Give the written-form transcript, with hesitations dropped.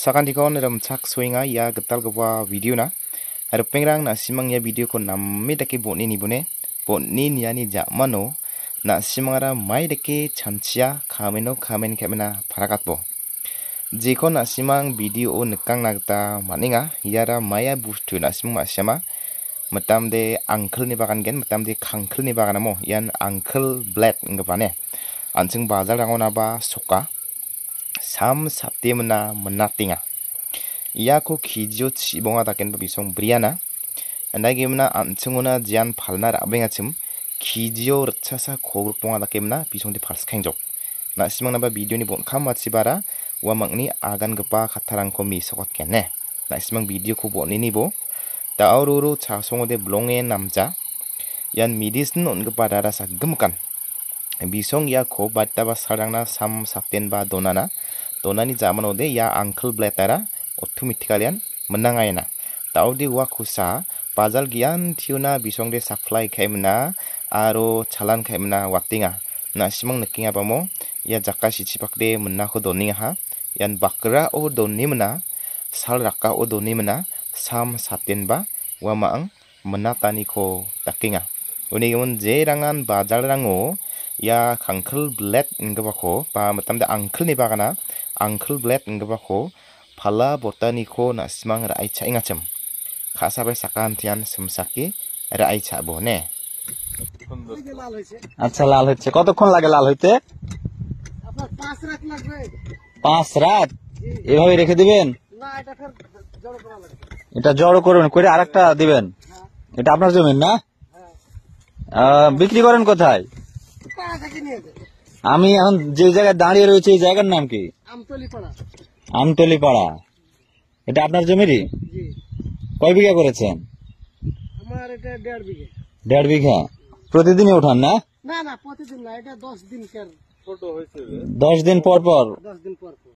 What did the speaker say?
Sakantikon ramchak soinga ya getal gwa video na. Pengrang na simang ya video ko namme dake botni ni bune. Botni niani jamano na simangara mai dake chanchia kameno kamen kemena paragatbo. Jiko na simang video o nekang nagta maninga yara maya bustu na simang masyama. Matamde uncle ni bagan gen matamde kangkel ni bagan mo yan uncle black ngapane. Ansing bazar rangona ba soka. Sam satemna menatinga. Ia ko kijio chibonga taken ba bisong briana. Anda gemna ansungona jian palna rabenga chim kijio rchasa khogruponga takemna bisong de pals khengjok. Na simangna ba video ni bon kham machibara wa mangni agan gapa khatharangko mi sokot kenne. Na simang video ko boni ni bo da aururu chasongo de blonge namja yan medicine ongpa dara saggemkan. Bisong ya ko batta ba sarangna sam saten ba donana donani jamano de ya uncle bletara automaticalian menangayana taudi wa khusa bazal gian thiuna bisong de supply khaimna aro chalan khaimna watinga na simang nekinga bamo ya jakka sichipakde menna ko doninga ha yan bakra o donimna sal rakka o donimna sam saten ba wa maang menatani ko takinga uni gemon je rangan bazal rango ya uncle blade ingbako ba matamda uncle ni bagana uncle blade ingbako pala botani ko na simang rai cha ingacham khasa bai sakan tian semsaki rai cha bo ne আচ্ছা লাল হচ্ছে কতক্ষণ লাগে লাল হইতে আপনার 5 রাত লাগবে 5 রাত এভাবে রেখে দিবেন না এটা ফের জড়ো করা লাগবে এটা জড়ো করবেন করে আরেকটা দিবেন এটা আপনার জমি না বিক্রি করেন কোথায় পাড়া থেকে নিয়ে যাবে আমি এখন যে জায়গায় দাঁড়িয়ে রয়েছে এই জায়গার নাম কি আমতলি পাড়া আমতলি পাড়া এটা আপনার জমিরই জি কয় বিঘা করেছেন আমার এটা 1.5 বিঘা 1.5 বিঘা প্রতিদিনই ওঠান না না না প্রতিদিন না এটা 10 দিন কার ফটো হয়েছে 10 দিন পর পর 10 দিন পর